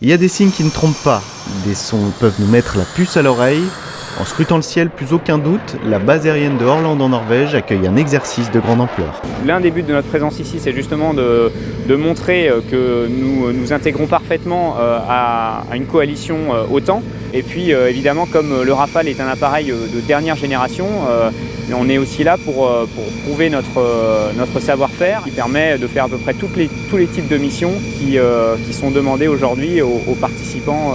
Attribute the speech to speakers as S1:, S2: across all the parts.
S1: Il y a des signes qui ne trompent pas, des sons peuvent nous mettre la puce à l'oreille. En scrutant le ciel, plus aucun doute, la base aérienne de Ørland en Norvège accueille un exercice de grande ampleur.
S2: L'un des buts de notre présence ici, c'est justement de montrer que nous nous intégrons parfaitement à une coalition OTAN. Et puis évidemment, comme le Rafale est un appareil de dernière génération, on est aussi là pour prouver notre savoir-faire qui permet de faire à peu près tous les types de missions qui sont demandées aujourd'hui aux participants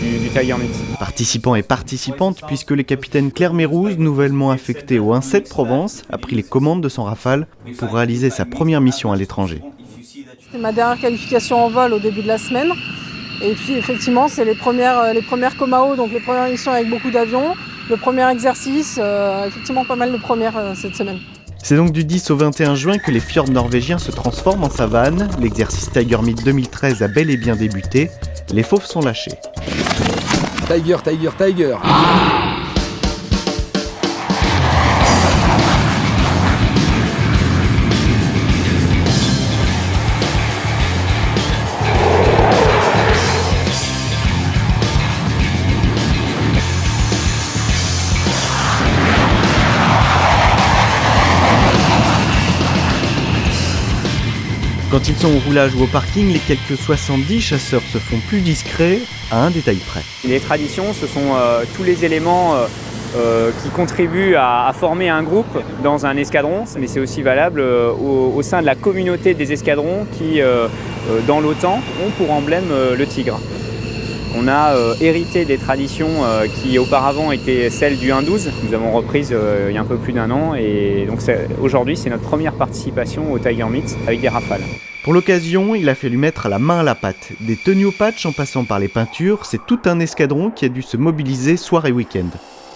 S2: du Tiger Meet.
S1: Participants et participantes, puisque le capitaine Claire Mérouse, nouvellement affecté au 1-7 Provence, a pris les commandes de son Rafale pour réaliser sa première mission à l'étranger.
S3: C'était ma dernière qualification en vol au début de la semaine. Et puis effectivement, c'est les premières Comao, donc les premières missions avec beaucoup d'avions. Le premier exercice, effectivement pas mal de premières cette semaine.
S1: C'est donc du 10 au 21 juin que les fjords norvégiens se transforment en savane. L'exercice Tiger Meet 2013 a bel et bien débuté. Les fauves sont lâchés.
S4: Tiger, Tiger, Tiger.
S1: Quand ils sont au roulage ou au parking, les quelques 70 chasseurs se font plus discrets à un détail près.
S2: Les traditions, ce sont tous les éléments qui contribuent à former un groupe dans un escadron, mais c'est aussi valable au sein de la communauté des escadrons qui, dans l'OTAN, ont pour emblème le tigre. On a hérité des traditions qui auparavant étaient celles du 1-12. Nous avons reprise il y a un peu plus d'un an et donc aujourd'hui c'est notre première participation au Tiger Meet avec des Rafales.
S1: Pour l'occasion, il a fallu mettre la main à la pâte. Des tenues au patch en passant par les peintures, c'est tout un escadron qui a dû se mobiliser soir et week-end.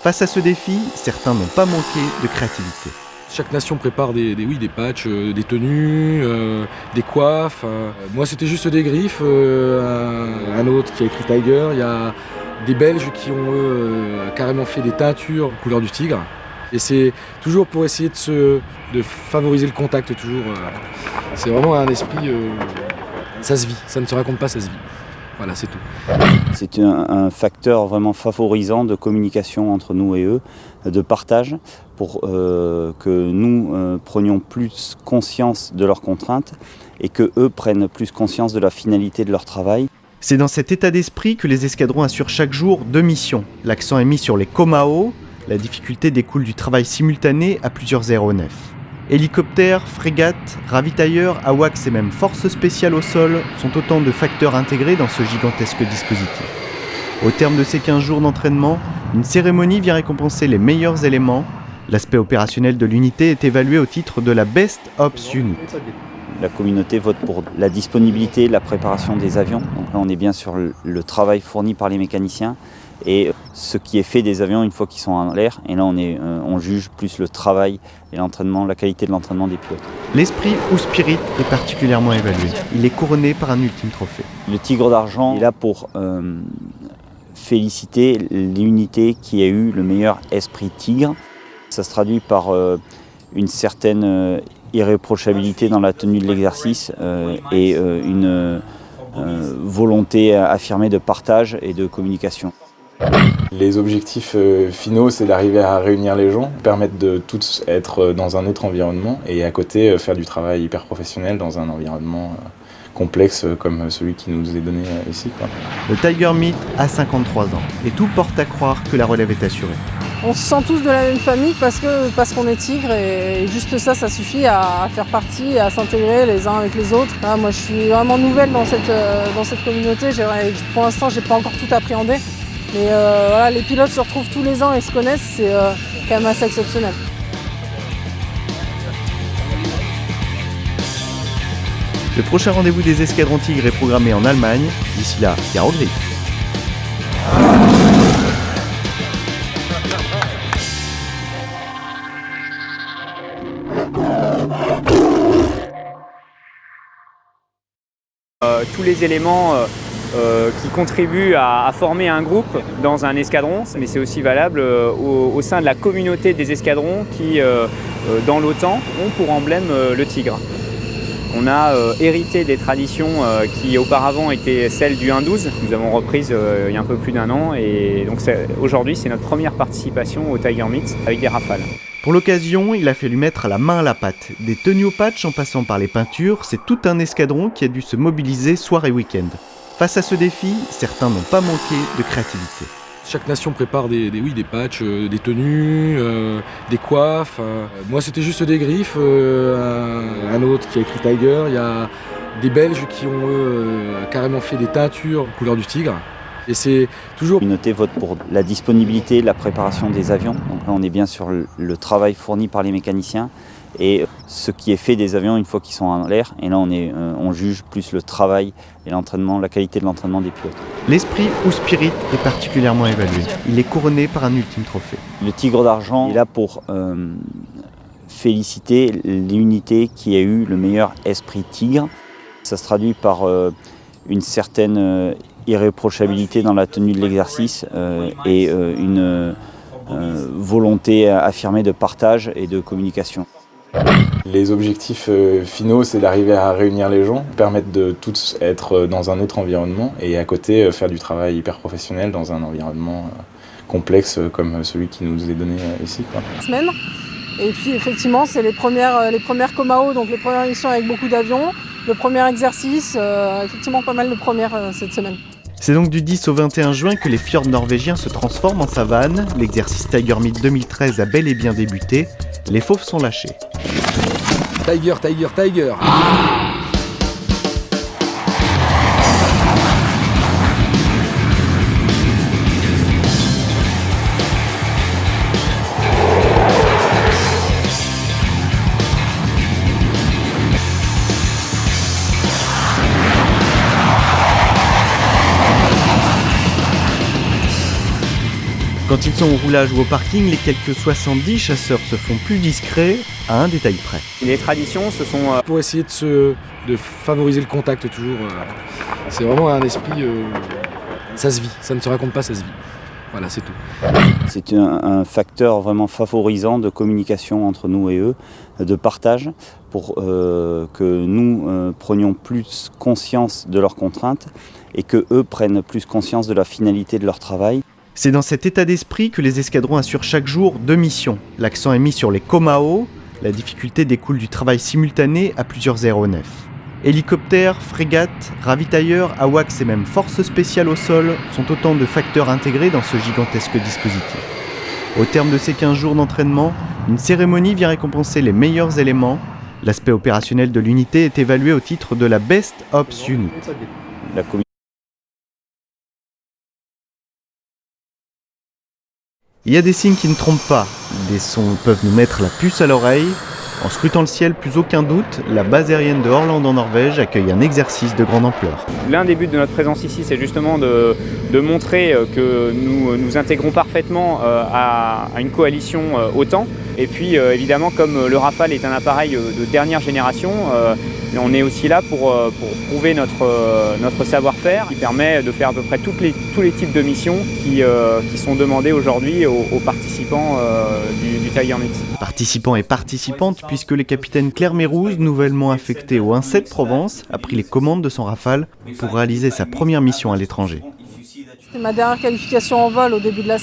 S1: Face à ce défi, certains n'ont pas manqué de créativité.
S4: Chaque nation prépare des patchs, des tenues, des coiffes. Moi, c'était juste des griffes. Un autre qui a écrit Tiger. Il y a des Belges qui ont carrément fait des teintures couleur du tigre. Et c'est toujours pour essayer de favoriser le contact. Toujours. C'est vraiment un esprit. Ça se vit. Ça ne se raconte pas, ça se vit. Voilà, c'est tout.
S5: C'est un facteur vraiment favorisant de communication entre nous et eux, de partage, pour que nous prenions plus conscience de leurs contraintes et que eux prennent plus conscience de la finalité de leur travail.
S1: C'est dans cet état d'esprit que les escadrons assurent chaque jour 2 missions. L'accent est mis sur les Comao. La difficulté découle du travail simultané à plusieurs aéronefs. Hélicoptères, frégates, ravitailleurs, AWACS et même forces spéciales au sol sont autant de facteurs intégrés dans ce gigantesque dispositif. Au terme de ces 15 jours d'entraînement, une cérémonie vient récompenser les meilleurs éléments. L'aspect opérationnel de l'unité est évalué au titre de la Best Ops Unit.
S5: La communauté vote pour la disponibilité, la préparation des avions. Donc là, on est bien sur le travail fourni par les mécaniciens et ce qui est fait des avions une fois qu'ils sont en l'air. Et là, on juge plus le travail et l'entraînement, la qualité de l'entraînement des pilotes.
S1: L'esprit ou spirit est particulièrement évalué. Il est couronné par un ultime trophée.
S5: Le Tigre d'argent est là pour féliciter l'unité qui a eu le meilleur esprit tigre. Ça se traduit par une certaine irréprochabilité dans la tenue de l'exercice et une volonté affirmée de partage et de communication.
S6: Les objectifs finaux, c'est d'arriver à réunir les gens, permettre de tous être dans un autre environnement et à côté faire du travail hyper professionnel dans un environnement complexe comme celui qui nous est donné ici, quoi.
S1: Le Tiger Meet a 53 ans et tout porte à croire que la relève est assurée.
S3: On se sent tous de la même famille parce qu'on est tigre et juste ça suffit à faire partie, à s'intégrer les uns avec les autres. Moi je suis vraiment nouvelle dans cette communauté, pour l'instant j'ai pas encore tout appréhendé. Mais voilà, les pilotes se retrouvent tous les ans et se connaissent, c'est quand même assez exceptionnel.
S1: Le prochain rendez-vous des escadrons tigres est programmé en Allemagne. D'ici là, gare aux griffes.
S2: Tous les éléments qui contribuent à former un groupe dans un escadron, mais c'est aussi valable au sein de la communauté des escadrons qui, dans l'OTAN, ont pour emblème le tigre. On a hérité des traditions qui auparavant étaient celles du 1-12. Nous avons reprise il y a un peu plus d'1 an et donc aujourd'hui c'est notre première participation au Tiger Meet avec des rafales.
S1: Pour l'occasion, il a fallu mettre la main à la pâte. Des tenues au patch en passant par les peintures, c'est tout un escadron qui a dû se mobiliser soir et week-end. Face à ce défi, certains n'ont pas manqué de créativité.
S4: Chaque nation prépare des patchs, des tenues, des coiffes. Moi c'était juste des griffes, un autre qui a écrit Tiger. Il y a des Belges qui ont carrément fait des teintures couleur du tigre. Et c'est toujours...
S5: La communauté vote pour la disponibilité, la préparation des avions. Donc là on est bien sur le travail fourni par les mécaniciens et ce qui est fait des avions une fois qu'ils sont en l'air. Et là on juge plus le travail et l'entraînement, la qualité de l'entraînement des pilotes.
S1: L'esprit ou spirit est particulièrement évalué. Il est couronné par un ultime trophée.
S5: Le Tigre d'Argent est là pour féliciter l'unité qui a eu le meilleur esprit tigre. Ça se traduit par une certaine irréprochabilité dans la tenue de l'exercice et une volonté affirmée de partage et de communication.
S6: Les objectifs finaux, c'est d'arriver à réunir les gens, permettre de tous être dans un autre environnement et à côté faire du travail hyper professionnel dans un environnement complexe comme celui qui nous est donné ici, quoi.
S3: Semaine. Et puis effectivement, c'est les premières Comao, donc les premières missions avec beaucoup d'avions. Le premier exercice, effectivement pas mal de premières cette semaine.
S1: C'est donc du 10 au 21 juin que les fjords norvégiens se transforment en savane. L'exercice Tiger Meet 2013 a bel et bien débuté. Les fauves sont lâchés.
S4: Tiger, Tiger, Tiger.
S1: Quand ils sont au roulage ou au parking, les quelques 70 chasseurs se font plus discrets à un détail près.
S2: Les traditions, ce sont...
S4: Pour essayer de favoriser le contact toujours. C'est vraiment un esprit... ça se vit, ça ne se raconte pas, ça se vit. Voilà, c'est tout.
S5: C'est un facteur vraiment favorisant de communication entre nous et eux, de partage, pour que nous prenions plus conscience de leurs contraintes et que eux prennent plus conscience de la finalité de leur travail.
S1: C'est dans cet état d'esprit que les escadrons assurent chaque jour 2 missions. L'accent est mis sur les Comao, la difficulté découle du travail simultané à plusieurs aéronefs. Hélicoptères, frégates, ravitailleurs, AWACS et même forces spéciales au sol sont autant de facteurs intégrés dans ce gigantesque dispositif. Au terme de ces 15 jours d'entraînement, une cérémonie vient récompenser les meilleurs éléments. L'aspect opérationnel de l'unité est évalué au titre de la Best Ops Unit. Il y a des signes qui ne trompent pas. Des sons peuvent nous mettre la puce à l'oreille. En scrutant le ciel, plus aucun doute, la base aérienne de Horland en Norvège accueille un exercice de grande ampleur.
S2: L'un des buts de notre présence ici, c'est justement de montrer que nous nous intégrons parfaitement à une coalition OTAN. Et puis évidemment, comme le Rafale est un appareil de dernière génération, on est aussi là pour prouver notre savoir-faire qui permet de faire à peu près tous les types de missions qui sont demandées aujourd'hui aux participants du Tiger Meet.
S1: Participants et participantes, puisque le capitaine Claire Mérouse, nouvellement affecté au 1-7 Provence, a pris les commandes de son Rafale pour réaliser sa première mission à l'étranger.
S3: C'était ma dernière qualification en vol au début de la